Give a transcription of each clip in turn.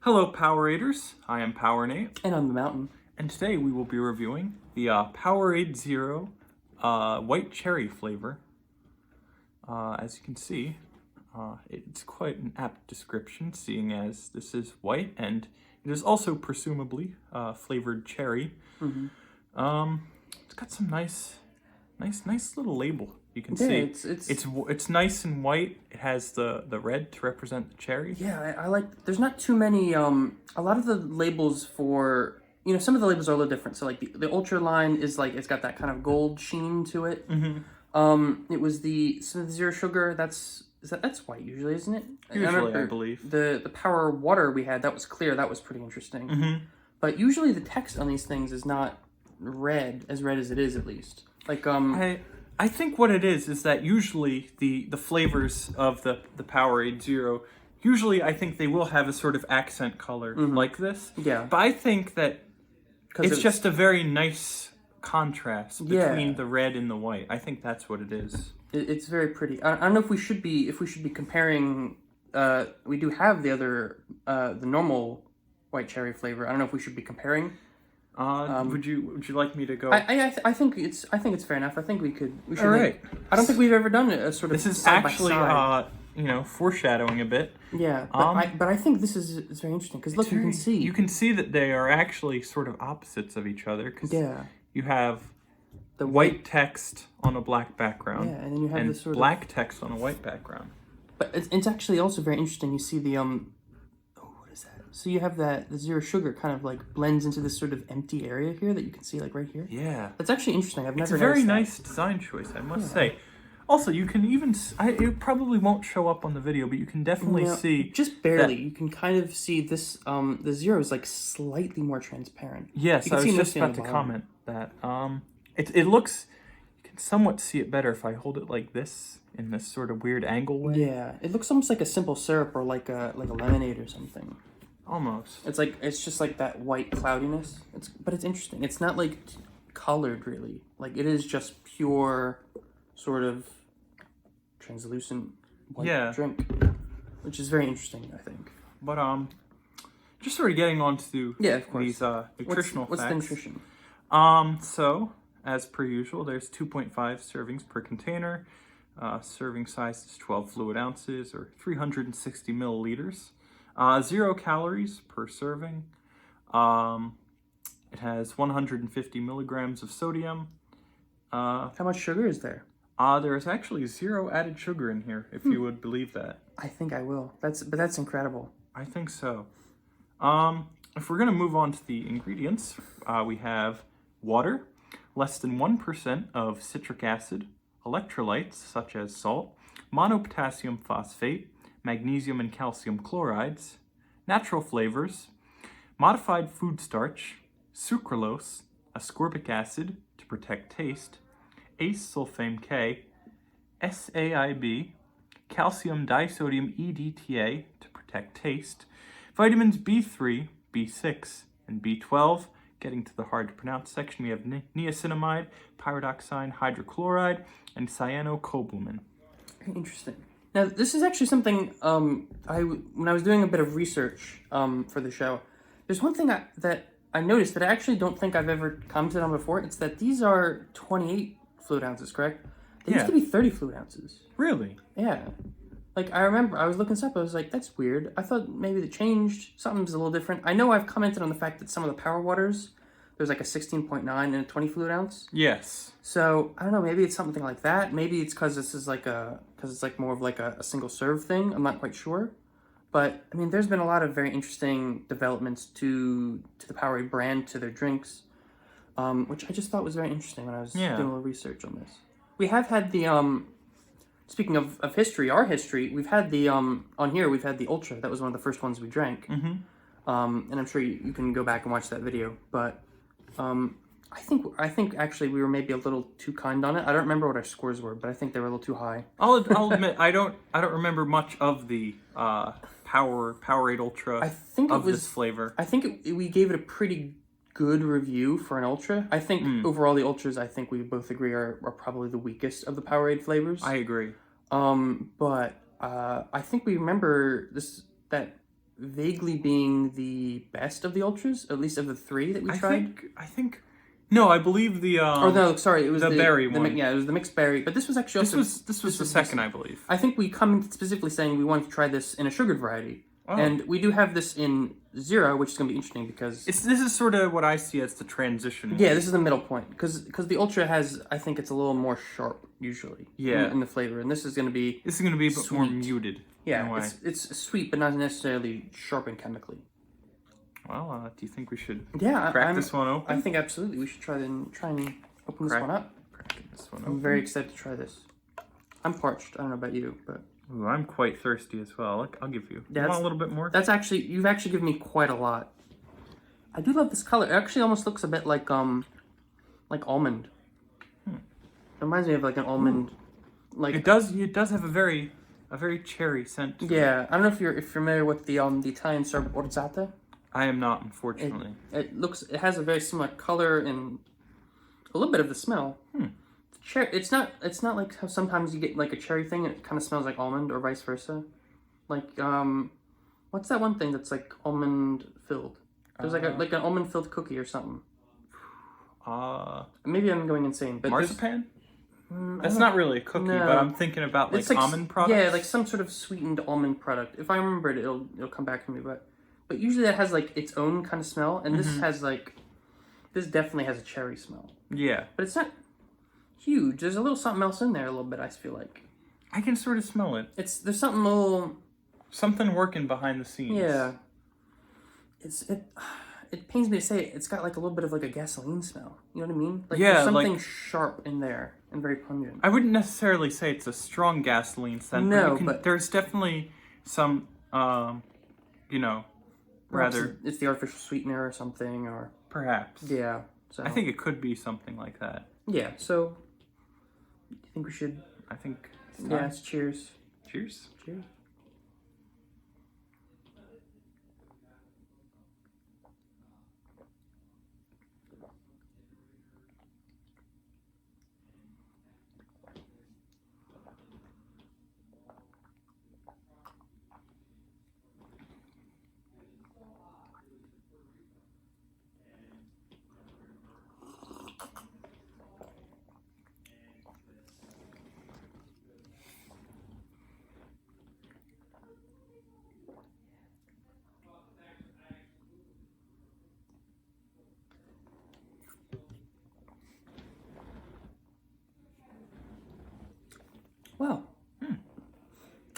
Hello, Poweraders. I am PowerNate, And on the mountain. and today we will be reviewing the Powerade Zero white cherry flavor. As you can see, it's quite an apt description, seeing as this is white and it is also presumably flavored cherry. It's got some nice little label. You can see it's nice and white. It has the red to represent the cherry. Yeah, I like. There's not too many. A lot of the labels for some of the labels are a little different. So like the Ultra line is like it's got that kind of gold sheen to it. It was the Zero Sugar. That's white usually, isn't it? Usually, I believe. The Power Water we had that was clear. That was pretty interesting. But usually the text on these things is not red as it is, at least. Like I think what it is that usually the flavors of the Powerade Zero, usually I think they will have a sort of accent color like this. Yeah. But I think that it's just a very nice contrast between the red and the white. I think that's what it is. It's very pretty. I don't know if we should be comparing. We do have the other the normal white cherry flavor. I don't know if we should be comparing. Would you like me to go? I think it's fair enough. I think we should. All right. I don't think we've ever done a sort of. This is side actually by side. Foreshadowing a bit. Yeah, but I think this is very interesting because look, you can see that they are actually sort of opposites of each other. Cause you have the white text on a black background. Yeah, and then you have this sort black text on a white background. But it's actually also very interesting. You see the what is that? So you have the Zero Sugar kind of like blends into this sort of empty area here that you can see like right here. Yeah, that's actually interesting. It's a very nice design choice, I must say. Also, you can even it probably won't show up on the video, but you can definitely see just barely. You can kind of see this. The Zero is like slightly more transparent. Yes, I was just about to comment that. It looks. You can somewhat see it better if I hold it like this in this sort of weird angle way. Yeah, it looks almost like a simple syrup or like a lemonade or something. Almost. It's just like that white cloudiness. But it's interesting. It's not like colored really. Like it is just pure sort of translucent white drink, which is very interesting, I think. But just sort of getting on to of course. These nutritional facts. What's the nutrition? So as per usual, there's 2.5 servings per container. Serving size is 12 fluid ounces or 360 milliliters. 0 calories per serving. It has 150 milligrams of sodium. How much sugar is there? There is actually 0 added sugar in here, if you would believe that. I think I will. That's incredible. I think so. If we're going to move on to the ingredients, we have water, less than 1% of citric acid, electrolytes such as salt, monopotassium phosphate, magnesium and calcium chlorides, natural flavors, modified food starch, sucralose, ascorbic acid to protect taste, ace-sulfame K, SAIB, calcium disodium EDTA to protect taste, vitamins B3, B6, and B12. Getting to the hard to pronounce section, we have niacinamide, pyridoxine hydrochloride, and cyanocobalamin. Very interesting. Now, this is actually something when I was doing a bit of research for the show, there's one thing that I noticed that I actually don't think I've ever commented on before. It's that these are 28 fluid ounces, correct? They used to be 30 fluid ounces. Really? Yeah. Like, I remember, I was looking this up, I was like, that's weird. I thought maybe they changed, something's a little different. I know I've commented on the fact that some of the Power Waters, there's like a 16.9 and a 20 fluid ounce. Yes. So, I don't know, maybe it's something like that. Maybe it's because this is because it's like more of like a single serve thing. I'm not quite sure. But, I mean, there's been a lot of very interesting developments to the Powerade brand, to their drinks, which I just thought was very interesting when I was doing a little research on this. We have had the, speaking of history, our history, we've had the, on here, we've had the Ultra. That was one of the first ones we drank. And I'm sure you can go back and watch that video. But I think actually we were maybe a little too kind on it. I don't remember what our scores were, but I think they were a little too high. I'll admit, I don't remember much of the Powerade Ultra this flavor. I think we gave it a pretty good review for an Ultra. I think overall the Ultras, I think we both agree are probably the weakest of the Powerade flavors. I agree. But I think we remember that vaguely being the best of the ultras, at least of the three that we tried. I think. No, I believe the. Oh no, sorry, it was the berry one. Yeah, it was the mixed berry. But this was actually This was the second, I believe. I think we commented specifically saying we wanted to try this in a sugared variety, and we do have this in 0, which is going to be interesting because this is sort of what I see as the transition. Yeah, this is the middle point because the ultra has, I think it's a little more sharp usually. Yeah. In the flavor, and this is going to be a bit more muted. Yeah, in a way. it's sweet, but not necessarily sharpened chemically. Well, do you think we should crack this one open? I think absolutely we should try and open this one up. This one I'm very excited to try this. I'm parched. I don't know about you, but ooh, I'm quite thirsty as well. I'll give you. You want a little bit more? You've actually given me quite a lot. I do love this color. It actually almost looks a bit like almond. It reminds me of like an almond. Like it does have a very cherry scent. Yeah, I don't know if you're familiar with the Italian syrup orzzata. I am not, unfortunately. It has a very similar color and a little bit of the smell. It's not like how sometimes you get like a cherry thing and it kind of smells like almond or vice versa. Like what's that one thing that's like almond filled? There's like an almond filled cookie or something. Maybe I'm going insane, but marzipan? That's not really a cookie, but I'm thinking about like almond products. Yeah, like some sort of sweetened almond product. If I remember it, it'll come back to me. But usually that has like its own kind of smell, and this definitely has a cherry smell. Yeah, but it's not huge. There's a little something else in there a little bit. I feel like I can sort of smell it. There's something working behind the scenes. Yeah, it pains me to say it. It's got like a little bit of like a gasoline smell. You know what I mean? Like there's something sharp in there and very pungent. I wouldn't necessarily say it's a strong gasoline scent. No, but there's definitely some, rather it's the artificial sweetener or something, or perhaps. Yeah. So I think it could be something like that. Yeah. So, do you think we should? I think. Yes. Cheers. Cheers. Cheers. Wow.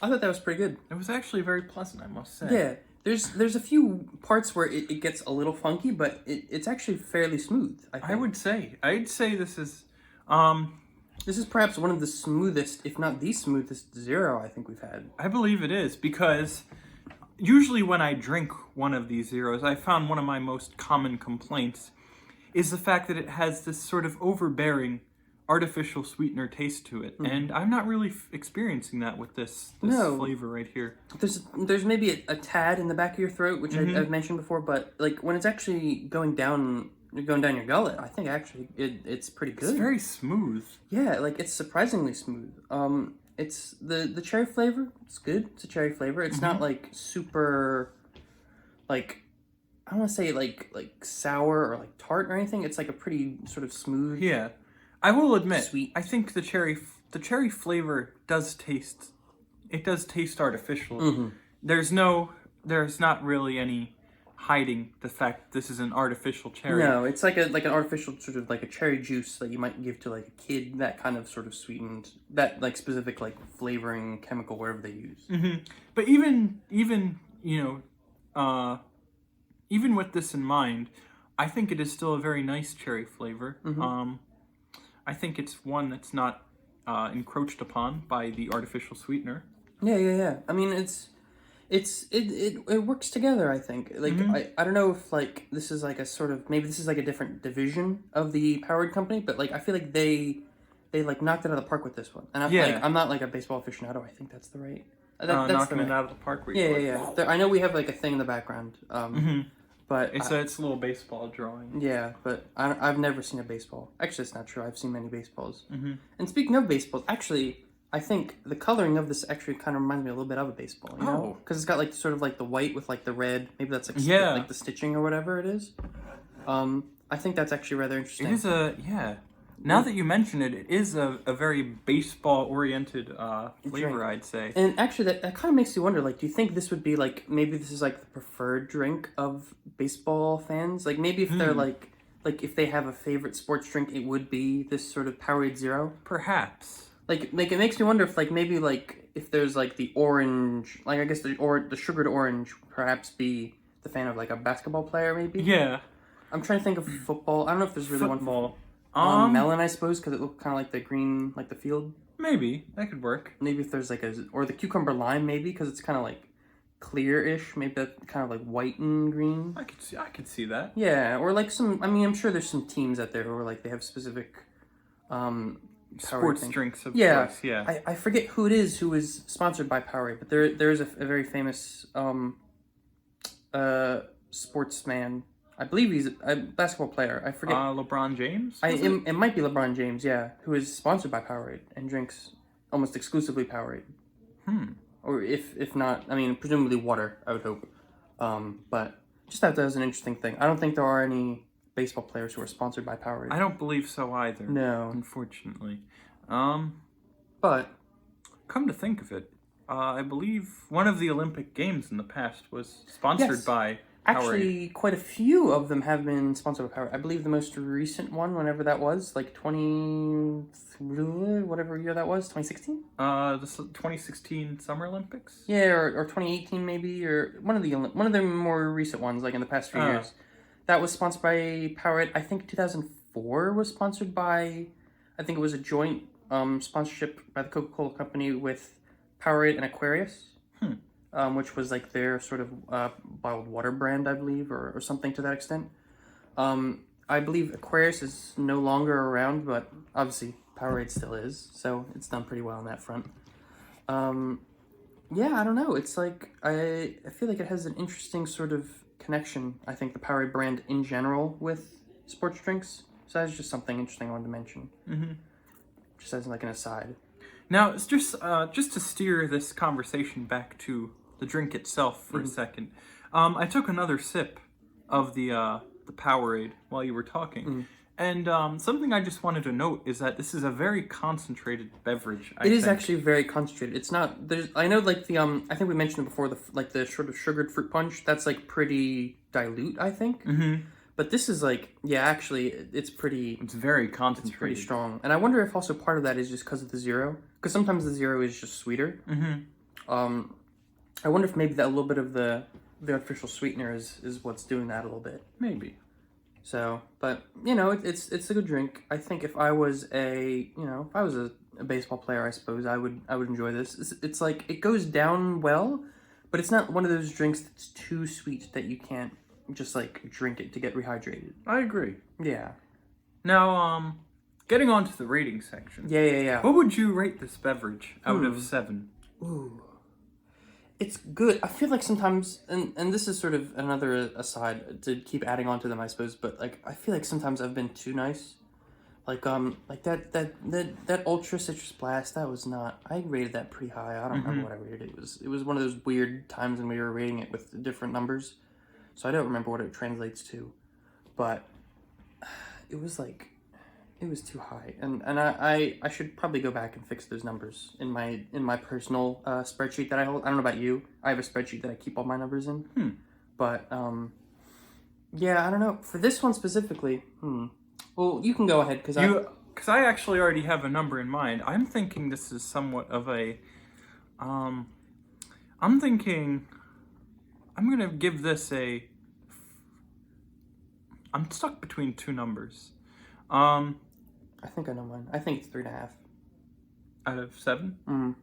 I thought that was pretty good. It was actually very pleasant, I must say. Yeah. There's a few parts where it gets a little funky, but it's actually fairly smooth, I think. I'd say this is this is perhaps one of the smoothest, if not the smoothest 0 I think we've had. I believe it is, because usually when I drink one of these 0s, I found one of my most common complaints is the fact that it has this sort of overbearing artificial sweetener taste to it, and I'm not really experiencing that with this flavor right here. There's maybe a tad in the back of your throat, which I've mentioned before, but like when it's actually going down your gullet, I think actually it's pretty good. It's very smooth. Yeah, like it's surprisingly smooth. It's the cherry flavor. It's good. It's a cherry flavor. It's not like super, like I don't want to say like sour or like tart or anything. It's like a pretty sort of smooth. Yeah. I will admit, sweet. I think the cherry flavor does taste artificial. There's not really any hiding the fact this is an artificial cherry. No, it's like an artificial sort of like a cherry juice that you might give to like a kid, that kind of sort of sweetened, that like specific like flavoring chemical, whatever they use. But even with this in mind, I think it is still a very nice cherry flavor. I think it's one that's not encroached upon by the artificial sweetener. Yeah. I mean, it works together, I think. Like, I don't know if, like, this is, like, a sort of... Maybe this is, like, a different division of the Powerade company, but, like, I feel like they like, knocked it out of the park with this one. And I'm not, like, a baseball aficionado. I think that's the right... That's knocking it out of the park. Yeah. I know we have, like, a thing in the background. But it's a little baseball drawing. Yeah, but I've never seen a baseball. Actually, it's not true. I've seen many baseballs. And speaking of baseballs, actually, I think the coloring of this actually kind of reminds me a little bit of a baseball, you know? Oh. Because it's got like sort of like the white with like the red. Maybe that's like Yeah. like the stitching or whatever it is. I think that's actually rather interesting. It is yeah. Now that you mention it, it is a very baseball-oriented flavor, I'd say. And actually, that kind of makes you wonder, like, do you think this would be, like, maybe this is, like, the preferred drink of baseball fans? Like, maybe if they're, like, if they have a favorite sports drink, it would be this sort of Powerade Zero? Perhaps. Like, it makes me wonder if, like, maybe, like, if there's, like, the orange, like, I guess the sugared orange perhaps be the fan of, like, a basketball player, maybe? Yeah. I'm trying to think of football. I don't know if there's really one for melon, I suppose, because it looked kind of like the green, like the field. Maybe that could work. Maybe if there's like or the cucumber lime, maybe because it's kind of like clear-ish. Maybe that kind of like white and green. I could see that. Yeah, or like some. I mean, I'm sure there's some teams out there who are like they have specific Sports drinks of yeah. choice. Yeah. I forget who it is who is sponsored by Powerade, but there is a very famous sportsman. I believe he's a basketball player. I forget. LeBron James? It might be LeBron James, yeah, who is sponsored by Powerade and drinks almost exclusively Powerade. Or if not, I mean, presumably water, I would hope. But just thought that was an interesting thing. I don't think there are any baseball players who are sponsored by Powerade. I don't believe so either. No. Unfortunately. But come to think of it, I believe one of the Olympic Games in the past was sponsored by Powerade. Actually, quite a few of them have been sponsored by Powerade. I believe the most recent one, whenever that was, like whatever year that was, 2016? The 2016 Summer Olympics? Yeah, or 2018 maybe, or one of the more recent ones, like in the past few years. That was sponsored by Powerade. I think 2004 was sponsored by, I think it was a joint sponsorship by the Coca-Cola company with Powerade and Aquarius. Which was like their sort of bottled water brand, I believe, or something to that extent. I believe Aquarius is no longer around, but obviously Powerade still is, so it's done pretty well on that front. Yeah, I don't know. It's like, I feel like it has an interesting sort of connection, I think, the Powerade brand in general with sports drinks. So that's just something interesting I wanted to mention. Just as like an aside. Now, it's just to steer this conversation back to the drink itself for a second. I took another sip of the Powerade while you were talking, and something I just wanted to note is that this is a very concentrated beverage. It is actually very concentrated. It's not. I know, like the I think we mentioned it before. The sort of sugared fruit punch. That's like pretty dilute, I think. But this is like, yeah, actually, it's pretty. It's very concentrated. It's pretty strong, and I wonder if also part of that is just because of the zero. Because sometimes the zero is just sweeter. I wonder if maybe that a little bit of the artificial sweetener is what's doing that a little bit. Maybe. So, but you know, it's a good drink. I think if I was a baseball player, I suppose I would enjoy this. It's like it goes down well, but it's not one of those drinks that's too sweet that you can't just like drink it to get rehydrated. I agree. Yeah. Now, getting on to the rating section. Yeah. What would you rate this beverage out of 7? Ooh. It's good. I feel like sometimes, and this is sort of another aside to keep adding on to them, I suppose, but like I feel like sometimes I've been too nice. Like that Ultra Citrus Blast, that was not. I rated that pretty high. I don't remember what I rated it. It was one of those weird times when we were rating it with different numbers, so I don't remember what it translates to, but it was like. It was too high, and I should probably go back and fix those numbers in my personal spreadsheet that I hold. I don't know about you. I have a spreadsheet that I keep all my numbers in. But yeah, I don't know for this one specifically. Well, you can go ahead because I actually already have a number in mind. I'm thinking this is somewhat of a. I'm thinking. I'm gonna give this a. I'm stuck between two numbers. I think I know mine. I think it's 3.5. Out of 7?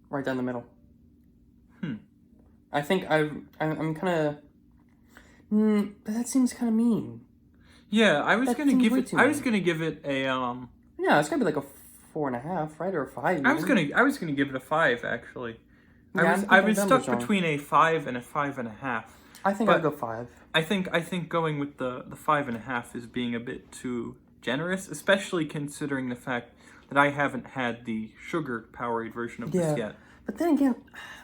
Right down the middle. I think I'm kind of. But that seems kind of mean. Yeah, I was gonna give it a Yeah, it's gonna be like a 4.5, right, or a 5. Even. I was gonna give it a 5 actually. Yeah, I was stuck between a 5 and a 5.5. I think I'd go 5. I think going with the 5.5 is being a bit too generous, especially considering the fact that I haven't had the sugar Powerade version of this yet. But then again,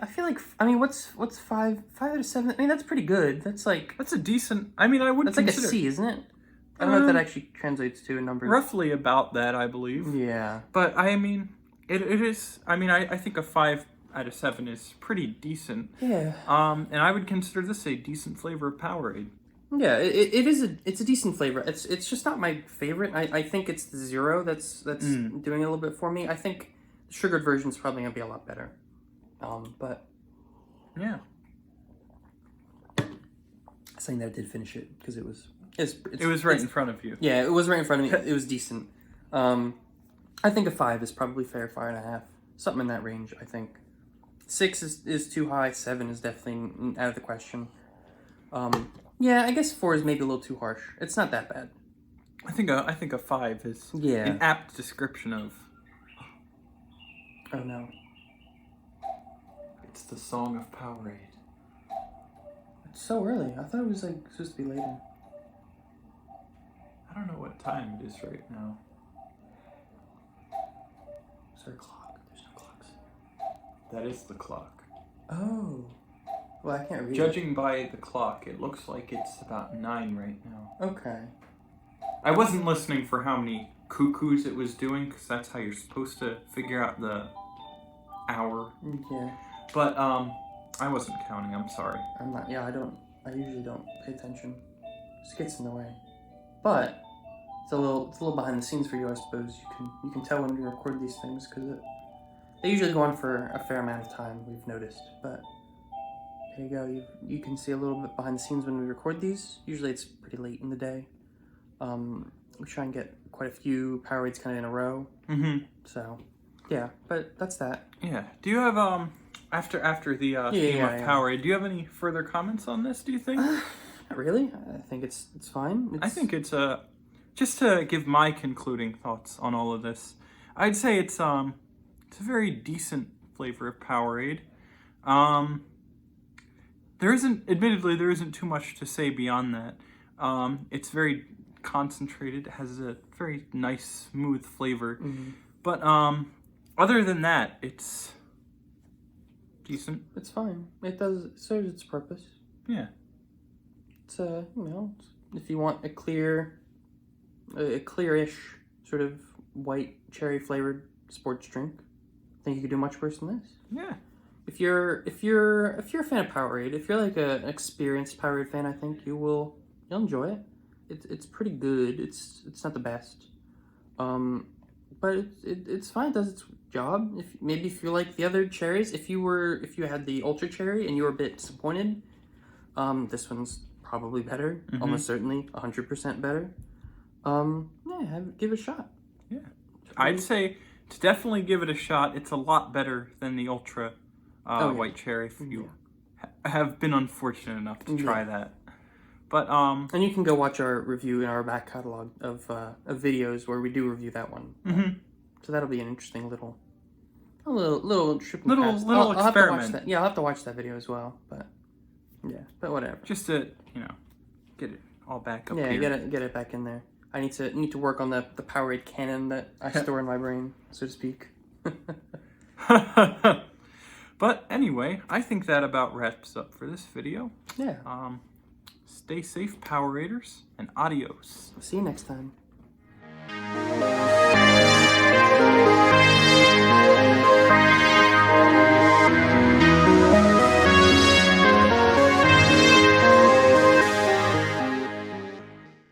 I feel like, I mean, what's 5 out of 7? I mean, that's pretty good. That's a decent. I mean, I would that's consider like a C, isn't it? I don't know if that actually translates to a number. roughly about that, I believe. Yeah. But I mean, it is. I mean, I think a 5 out of 7 is pretty decent. Yeah. And I would consider this a decent flavor of Powerade. Yeah, it's a decent flavor. It's just not my favorite. I think it's the zero that's doing it a little bit for me. I think the sugared version is probably gonna be a lot better. But yeah, saying that I did finish it because it was right in front of you. Yeah, it was right in front of me. It was decent. I think a 5 is probably fair. 5.5, something in that range. I think 6 is too high. 7 is definitely out of the question. Yeah, I guess 4 is maybe a little too harsh. It's not that bad. I think a 5 is an apt description of. Oh no. It's the song of Powerade. It's so early. I thought it was like supposed to be later. I don't know what time it is right now. Is there a clock? There's no clocks. That is the clock. Oh. Well, I can't read Judging by the clock, it looks like it's about 9 right now. Okay. I wasn't listening for how many cuckoos it was doing, because that's how you're supposed to figure out the hour. Yeah. But, I wasn't counting, I'm sorry. I'm not, I usually don't pay attention. It just gets in the way. But, it's a little behind the scenes for you, I suppose. You can tell when we record these things, because they usually go on for a fair amount of time, we've noticed. But, there you go, you can see a little bit behind the scenes when we record these. Usually it's pretty late in the day. We try and get quite a few Powerades kind of in a row. Mm-hmm. So, yeah, but that's that. Yeah. Do you have, after the theme of Powerade, do you have any further comments on this, do you think? Not really. I think it's fine. I think it's, just to give my concluding thoughts on all of this, I'd say it's a very decent flavor of Powerade. Admittedly, there isn't too much to say beyond that. It's very concentrated, it has a very nice, smooth flavor. Mm-hmm. But other than that, it's decent. It's fine. It serves its purpose. Yeah. It's if you want a clearish sort of white cherry flavored sports drink, I think you could do much worse than this. Yeah. If you're a fan of Powerade, if you're like an experienced Powerade fan, I think you'll enjoy it. It's pretty good. It's not the best, but it's fine. It does its job. If you like the other cherries, if you had the Ultra Cherry and you were a bit disappointed, this one's probably better. Mm-hmm. Almost certainly 100% better. Give it a shot. Yeah, I'd say to definitely give it a shot. It's a lot better than the Ultra White Cherry if you have been unfortunate enough to try that. But and you can go watch our review in our back catalog of videos where we do review that one. Mm-hmm. So that'll be an interesting little trip. I'll experiment. Have to watch that. Yeah, I'll have to watch that video as well. But but whatever. Just to get it all back up. Yeah, here. get it back in there. I need to work on the Powerade canon that I store in my brain, so to speak. But anyway, I think that about wraps up for this video. Yeah. Stay safe, Poweraders, and adios. See you next time.